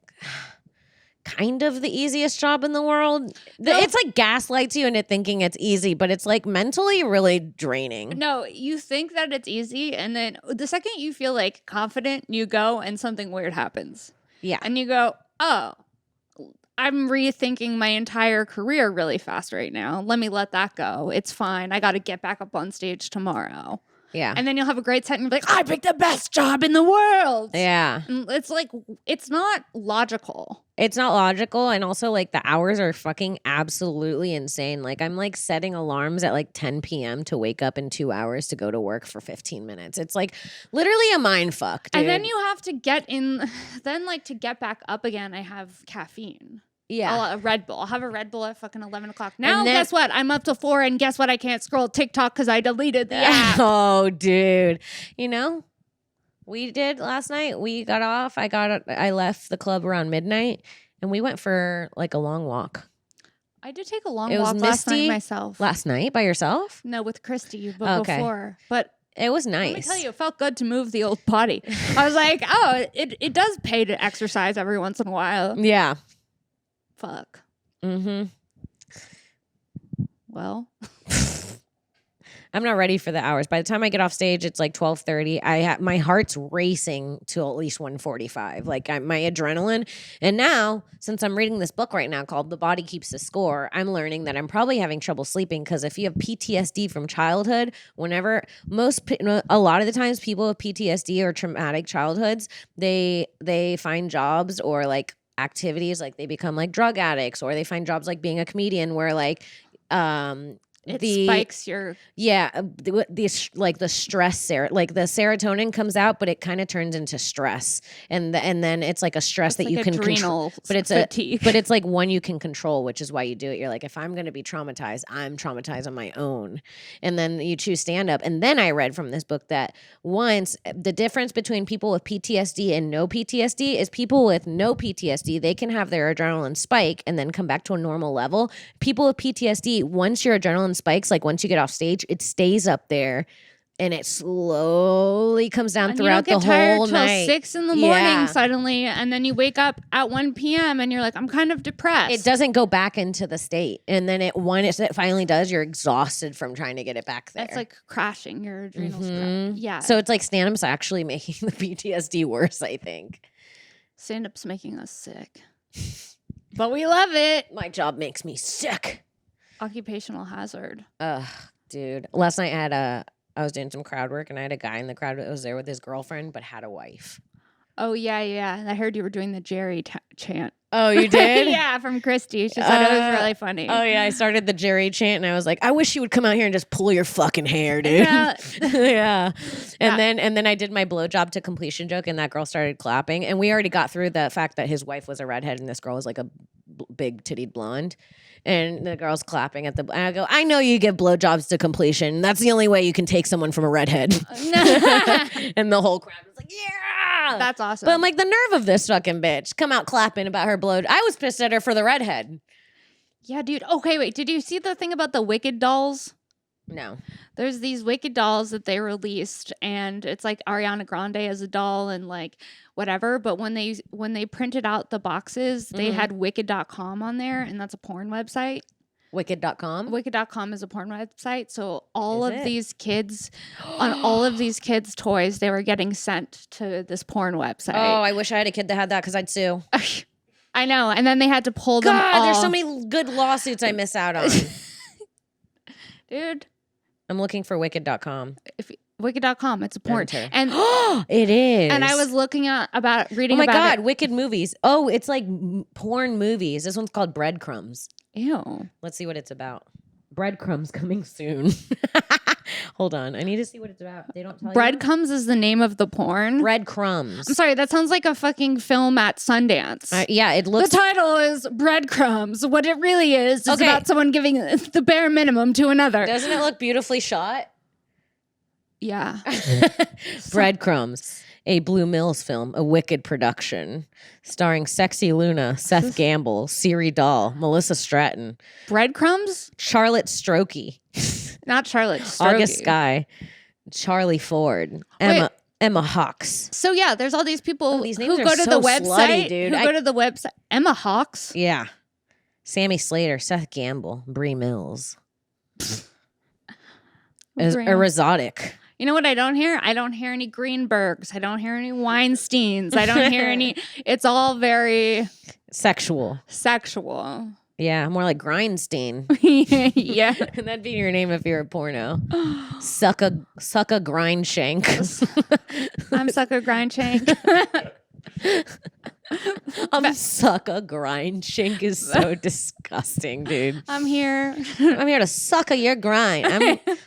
kind of the easiest job in the world. It's like gaslights you into thinking it's easy, but it's like mentally really draining. No, you think that it's easy, and then the second you feel like confident, you go and something weird happens. Yeah. And you go, oh, I'm rethinking my entire career really fast right now. Let me let that go. It's fine. I got to get back up on stage tomorrow. Yeah. And then you'll have a great set and you'll be like, I picked the best job in the world. Yeah. And it's like, it's not logical. It's not logical. And also like the hours are fucking absolutely insane. Like I'm like setting alarms at like 10 p.m. to wake up in 2 hours to go to work for 15 minutes. It's like literally a mind fuck, dude. And then you have to get in, then like to get back up again, I have caffeine. Yeah. A Red Bull. I'll have a Red Bull at fucking 11 o'clock. Now, guess what? I'm up to 4, and guess what? I can't scroll TikTok because I deleted the app. Oh, dude. You know, we did last night. We got off. I left the club around midnight, and we went for like a long walk. I did take a long It was walk last misty night myself. Last night by yourself? No, with Christy, but before. But it was nice. let me tell you, it felt good to move the old body. I was like, oh, it does pay to exercise every once in a while. Yeah. Fuck. Mm-hmm. Well. I'm not ready for the hours. By the time I get off stage, it's like 12:30. My heart's racing to at least 1:45. Like my adrenaline. And now, since I'm reading this book right now called The Body Keeps the Score, I'm learning that I'm probably having trouble sleeping because if you have PTSD from childhood, a lot of the times people with PTSD or traumatic childhoods, they find jobs or like activities, like they become like drug addicts, or they find jobs like being a comedian where like it spikes your the stress like the serotonin comes out, but it kind of turns into stress, and then it's like a stress that like you can control, but it's like one you can control, which is why you do it. You're like, if I'm going to be traumatized, I'm traumatized on my own, and then you choose stand up. And then I read from this book that once the difference between people with PTSD and no PTSD is people with no PTSD, they can have their adrenaline spike and then come back to a normal level. People with PTSD, once your adrenaline spikes, like once you get off stage, it stays up there and it slowly comes down throughout the whole night. 6 a.m. suddenly, and then you wake up at 1 p.m. and you're like, I'm kind of depressed. It doesn't go back into the state, and then when it finally does, you're exhausted from trying to get it back there. It's like crashing your adrenals. Yeah. So it's like stand-up's actually making the PTSD worse, I think. Stand-up's making us sick, but we love it. My job makes me sick. Occupational hazard. Ugh, dude. Last night I was doing some crowd work, and I had a guy in the crowd that was there with his girlfriend but had a wife. Oh, yeah. I heard you were doing the Jerry chant. Oh, you did? Yeah, from Christy. She said it was really funny. Oh, yeah. I started the Jerry chant, and I was like, I wish you would come out here and just pull your fucking hair, dude. Yeah. And then I did my blowjob to completion joke, and that girl started clapping. And we already got through the fact that his wife was a redhead, and this girl was like a big tittied blonde. And the girl's clapping and I go, I know you give blowjobs to completion. That's the only way you can take someone from a redhead. And the whole crowd was like, yeah. That's awesome. But I'm like, the nerve of this fucking bitch. Come out clapping about her blow. I was pissed at her for the redhead. Yeah, dude. Okay, wait. Did you see the thing about the Wicked dolls? No. There's these Wicked dolls that they released, and it's like Ariana Grande as a doll and like whatever. But when they printed out the boxes, they had Wicked.com on there, and that's a porn website. Wicked.com? Wicked.com is a porn website. So all of these kids, on all of these kids' toys, they were getting sent to this porn website. Oh, I wish I had a kid that had that because I'd sue. I know. And then they had to pull them God, all. there's so many good lawsuits I miss out on. Dude. I'm looking for Wicked.com. Wicked.com. It's a porn. And it is. And I was looking reading about it. Oh my God, Wicked movies. Oh, it's like porn movies. This one's called Breadcrumbs. Ew. Let's see what it's about. Breadcrumbs coming soon. Hold on. I need to see what it's about. They don't tell you. Breadcrumbs is the name of the porn? Breadcrumbs. I'm sorry. That sounds like a fucking film at Sundance. Yeah, it looks... The title is Breadcrumbs. What it really is about someone giving the bare minimum to another. Doesn't it look beautifully shot? Yeah. Breadcrumbs. A Blue Mills film, a Wicked production, starring Sexy Luna, Seth Gamble, Siri Dahl, Melissa Stratton. Breadcrumbs? Charlotte Strokey. Not Charlotte Strokey. August Sky. Charlie Ford. Emma Hawks. So yeah, there's all these people these names who are go to so the website. Slutty, dude. Who go to the website. Emma Hawks? Yeah. Sammy Slater, Seth Gamble, Bree Mills. Erotic. You know what I don't hear? I don't hear any Greenbergs. I don't hear any Weinsteins. I don't hear any. It's all very sexual. Yeah, more like Grindstein. Yeah. That'd be your name if you're a porno. Suck a Grindshank. I'm Suck a Grindshank. Suck a Grindshank is so disgusting, dude. I'm here to suck a your grind.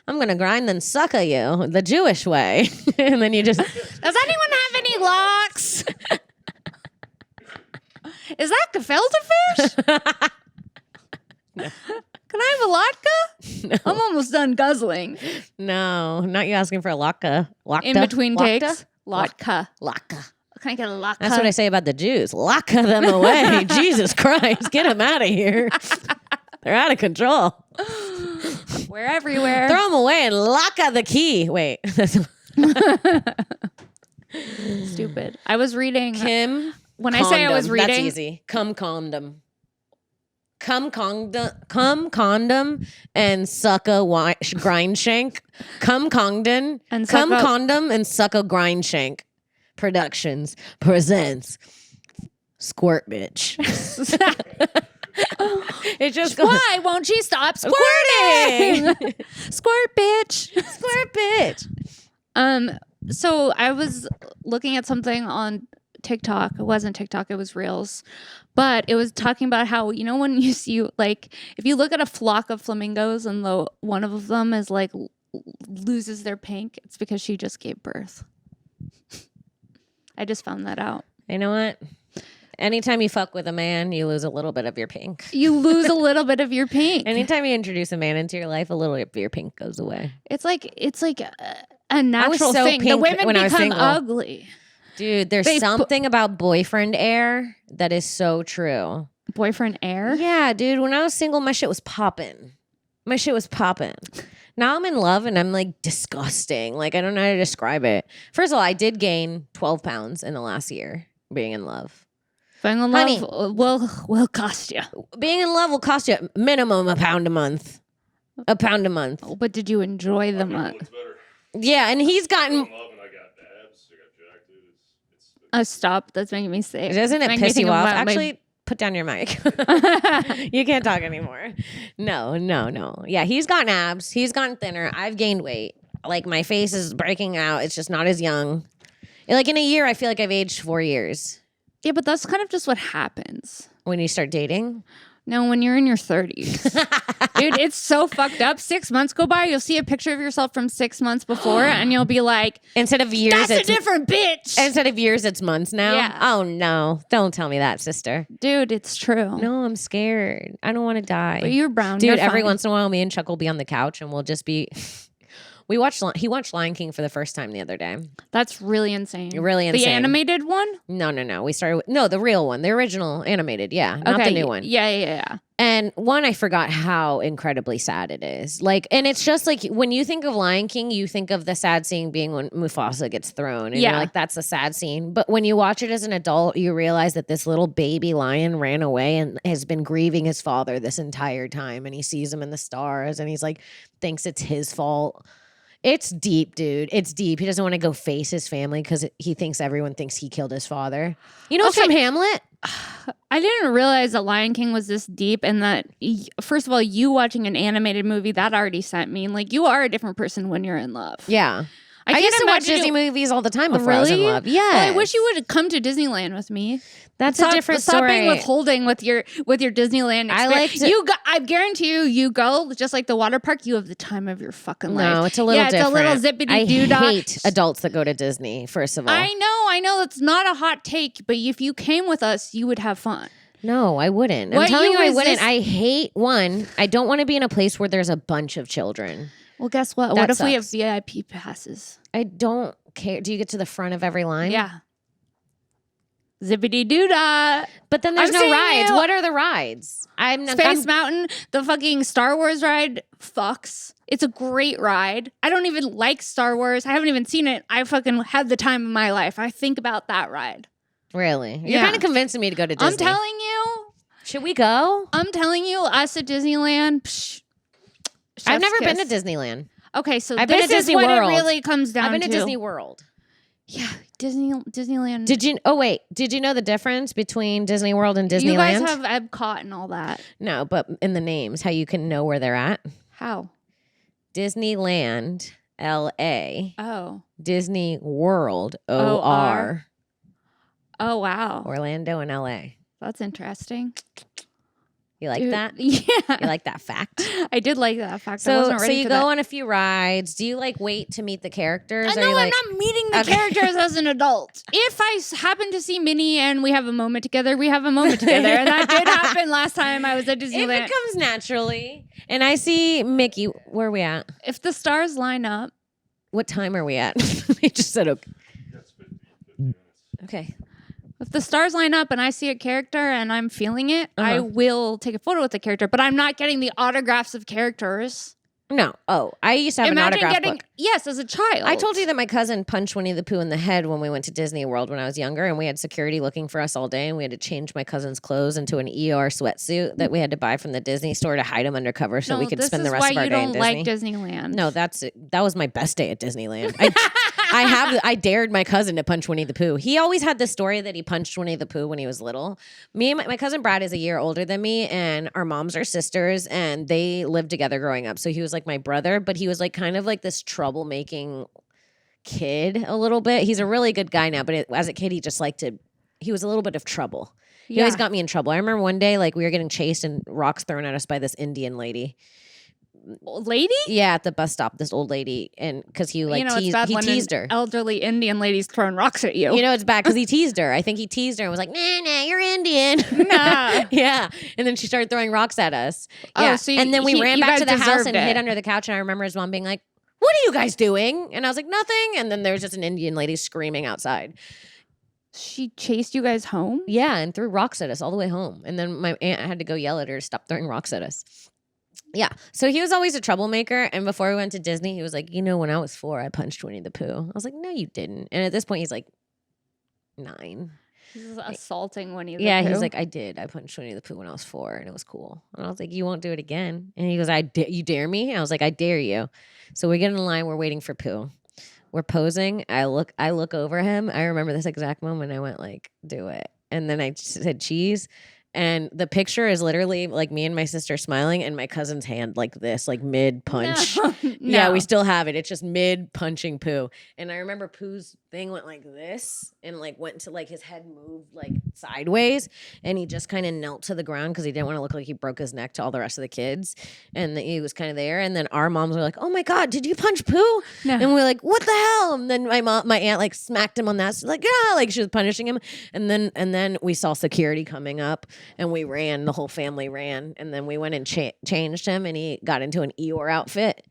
I'm gonna grind then suck a you the Jewish way. And then you just... Does anyone have any locks? Is that gefilte fish? No. Can I have a latke? No. I'm almost done guzzling. No, not you asking for a latke. In between takes? Latke. Can I get a latke? That's what I say about the Jews. Latke them away. Jesus Christ. Get them out of here. They're out of control. We're everywhere. Throw them away and latke the key. Wait. Stupid. I was reading. Kim. When condom. I say I was reading. That's easy. Cum condom. Come condom and suck a grind shank. Come Congdon And come suck a- condom and suck a grind shank. Productions presents Squirt Bitch. It just goes, Why won't she stop squirting? Squirt, bitch. Squirt Bitch. So I was looking at something on TikTok. It wasn't TikTok, it was Reels. But it was talking about how, when you see, like, if you look at a flock of flamingos and one of them is like loses their pink, it's because she just gave birth. I just found that out. You know what? Anytime you fuck with a man, you lose a little bit of your pink. You lose a little bit of your pink. Anytime you introduce a man into your life, a little bit of your pink goes away. It's like a natural so thing. The pink women when I was become single. ugly. Dude, there's something about boyfriend air that is so true. Boyfriend air? Yeah, dude. When I was single, my shit was popping. Now I'm in love and I'm like disgusting. Like, I don't know how to describe it. First of all, I did gain 12 pounds in the last year being in love. Being in Honey. love will cost you. Being in love will cost you minimum a pound a month. A pound a month. Oh, but did you enjoy the month? Looks better. Yeah, and he's gotten... I'm loving. I got abs. I got jacked. It's Stop. That's making me sick. Doesn't it Making me piss you think off? about my- Actually, put down your mic. You can't talk anymore. No. Yeah, he's gotten abs. He's gotten thinner. I've gained weight. Like, my face is breaking out. It's just not as young. Like, in a year, I feel like I've aged 4 years. Yeah, but that's kind of just what happens. When you start dating? No, when you're in your 30s. Dude, it's so fucked up. 6 months go by, you'll see a picture of yourself from 6 months before, and you'll be like, Instead of years, that's a it's different bitch. Instead of years, it's months now. Yeah. Oh no! Don't tell me that, sister. Dude, it's true. No, I'm scared. I don't want to die. But you're brown. Dude, You're every fine. once in a while, me and Chuck will be on the couch and we'll just be. He watched Lion King for the first time the other day. That's really insane. Really The insane. animated one? No. We started with the real one, the original animated. Yeah, not the new one. Yeah. And one, I forgot how incredibly sad it is. Like, and it's just like when you think of Lion King, you think of the sad scene being when Mufasa gets thrown. And Yeah. you're like, that's a sad scene. But when you watch it as an adult, you realize that this little baby lion ran away and has been grieving his father this entire time. And he sees him in the stars and he's like, thinks it's his fault. It's deep, dude. It's deep. He doesn't want to go face his family because he thinks everyone thinks he killed his father. You know, it's Okay. from Hamlet. I didn't realize that Lion King was this deep and that, first of all, you watching an animated movie, that already sent me. Like, you are a different person when you're in love. Yeah. I can't used to watch imagine Disney you- movies all the time before I was in Really? love. Yeah. Well, I wish you would come to Disneyland with me. That's a different Stop story. being withholding with your Disneyland experience. I like to- I guarantee you go just like the water park. You have the time of your fucking life. No, it's a little yeah, different. it's a little zippity I doo dah. hate adults that go to Disney, first of all. I know. It's not a hot take, but if you came with us, you would have fun. No, I wouldn't. I'm What telling you, year I is wouldn't. this? I hate one. I don't want to be in a place where there's a bunch of children. Well, guess what? That What if we have sucks. VIP passes? I don't care. Do you get to the front of every line? Yeah. Zippity doo dah. But then there's I'm no seeing rides. you. What are the rides? Space Mountain, the fucking Star Wars ride fucks. It's a great ride. I don't even like Star Wars. I haven't even seen it. I fucking had the time of my life. I think about that ride. Really? You're Yeah. kind of convincing me to go to Disney. I'm telling you. Should we go? Us at Disneyland. Psh, I've chef's never been to kiss. Disneyland. Okay, so I've been this to is Disney what World. it really comes down I've been to. to Disney World. Yeah, Disneyland. Did you? Oh wait, did you know the difference between Disney World and Disneyland? You guys have Epcot and all that. No, but in the names, how you can know where they're at. How? Disneyland, L.A. Oh. Disney World, O-R. O-R. Oh, wow. Orlando and L.A. That's interesting. You like Dude, that? Yeah. You like that fact? I did like that fact. I So, wasn't ready you for go that. on a few rides. Do you like wait to meet the characters? I Or know you I'm like, not meeting the Okay. characters as an adult. If I happen to see Minnie and we have a moment together, we have a moment together. And that did happen last time I was at if Disneyland. it comes naturally, and I see Mickey, where are we at? If the stars line up, What time are we at? He just said okay. That's 50 minutes. Okay. if the stars line up and I see a character and I'm feeling it, I Uh-huh. will take a photo with the character. But I'm not getting the autographs of characters. No. Oh, I used to have Imagine an autograph getting book. yes as a child. I told you that my cousin punched Winnie the Pooh in the head when we went to Disney World when I was younger, and we had security looking for us all day, and we had to change my cousin's clothes into an ER sweatsuit that we had to buy from the Disney store to hide him undercover so we could spend the rest of our day in Disney. This is why you don't like Disneyland. No, that was my best day at Disneyland. I dared my cousin to punch Winnie the Pooh. He always had this story that he punched Winnie the Pooh when he was little. Me and my cousin Brad is a year older than me, and our moms are sisters, and they lived together growing up. So he was like my brother, but he was like kind of like this troublemaking kid a little bit. He's a really good guy now, but as a kid, he was a little bit of trouble. He always got me in trouble. I remember one day, like we were getting chased and rocks thrown at us by this Indian lady. Lady? Yeah, at the bus stop, this old lady, and because he like it's bad he when teased her. Elderly Indian ladies throwing rocks at you. You know it's bad because he teased her. I think he teased her and was like, "Nah, you're Indian." Nah. Yeah, and then she started throwing rocks at us. Oh, Yeah, so and then we ran back to the house and it. hid under the couch. And I remember his mom being like, "What are you guys doing?" And I was like, "Nothing." And then there was just an Indian lady screaming outside. She chased you guys home? Yeah, and threw rocks at us all the way home. And then my aunt had to go yell at her to stop throwing rocks at us. Yeah. So he was always a troublemaker. And before we went to Disney, he was like, when I was 4, I punched Winnie the Pooh. I was like, no, you didn't. And at this point, he's like 9. He's assaulting Winnie the Pooh. Yeah, he's like, I did. I punched Winnie the Pooh when I was 4, and it was cool. And I was like, you won't do it again. And he goes, you dare me? And I was like, I dare you. So we get in line. We're waiting for Pooh. We're posing. I look over him. I remember this exact moment. I went like, do it. And then I said cheese. And the picture is literally like me and my sister smiling and my cousin's hand like this, like mid punch. No. Yeah, we still have it. It's just mid punching Pooh. And I remember Pooh's thing went like this and like went to like his head moved like sideways. And he just kind of knelt to the ground because he didn't want to look like he broke his neck to all the rest of the kids. And he was kind of there. And then our moms were like, oh my God, did you punch Pooh? No. And we were like, what the hell? And then my aunt like smacked him on that. She's like, yeah, like she was punishing him. And then we saw security coming up. And we ran, the whole family ran, and then we went and changed him, and he got into an Eeyore outfit.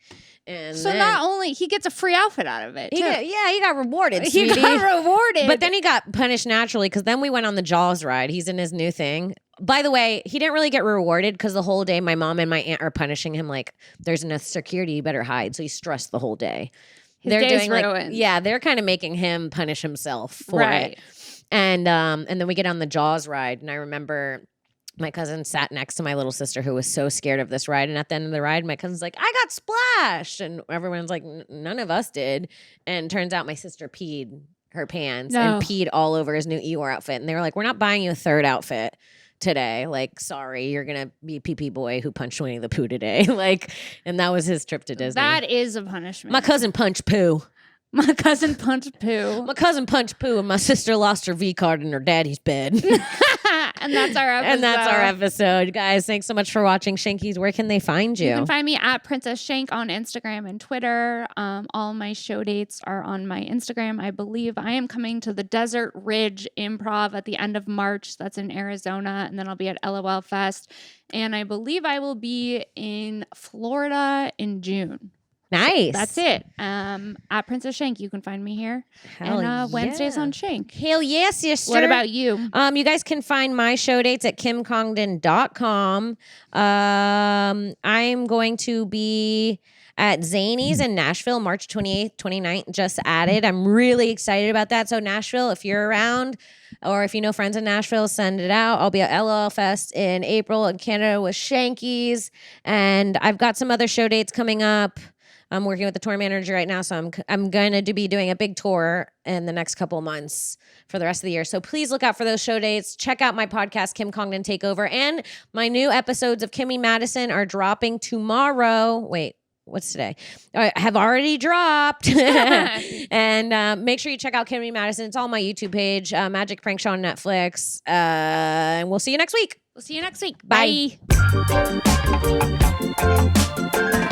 And so then, not only he gets a free outfit out of it, he got rewarded. He sweetie. got rewarded, but then he got punished naturally because then we went on the Jaws ride. He's in his new thing. By the way, he didn't really get rewarded because the whole day my mom and my aunt are punishing him like, "There's enough security, you better hide." So he's stressed the whole day. His day's ruined. They're kind of making him punish himself for it. And then we get on the Jaws ride, and I remember my cousin sat next to my little sister who was so scared of this ride. And at the end of the ride, my cousin's like, I got splashed. And everyone's like, none of us did. And turns out my sister peed her pants and peed all over his new Eeyore outfit. And they were like, we're not buying you a third outfit today. Like, sorry, you're going to be pee-pee boy who punched Winnie the Pooh today. And that was his trip to Disney. That is a punishment. My cousin punched Pooh. My cousin punched Pooh. My cousin punched Pooh, and my sister lost her V-card in her daddy's bed. And that's our episode. And that's our episode. Guys, thanks so much for watching. Shankies, where can they find you? You can find me at Princess Shank on Instagram and Twitter. All my show dates are on my Instagram. I believe I am coming to the Desert Ridge Improv at the end of March. That's in Arizona. And then I'll be at LOL Fest. And I believe I will be in Florida in June. Nice. So that's it. At Princess Shank, you can find me here. Hell and Wednesdays on Shank. Hell yes, sister. What about you? You guys can find my show dates at kimcongdon.com. I'm going to be at Zany's in Nashville, March 28th, 29th, just added. I'm really excited about that. So Nashville, if you're around or if you know friends in Nashville, send it out. I'll be at LOL Fest in April in Canada with Shankies. And I've got some other show dates coming up. I'm working with the tour manager right now, so I'm going to be doing a big tour in the next couple months for the rest of the year. So please look out for those show dates. Check out my podcast, Kim Congdon Takeover, and my new episodes of Kimmy Madison are dropping tomorrow. Wait, what's today? Have already dropped. And make sure you check out Kimmy Madison. It's all on my YouTube page, Magic Prank Show on Netflix. And we'll see you next week. We'll see you next week. Bye. Bye.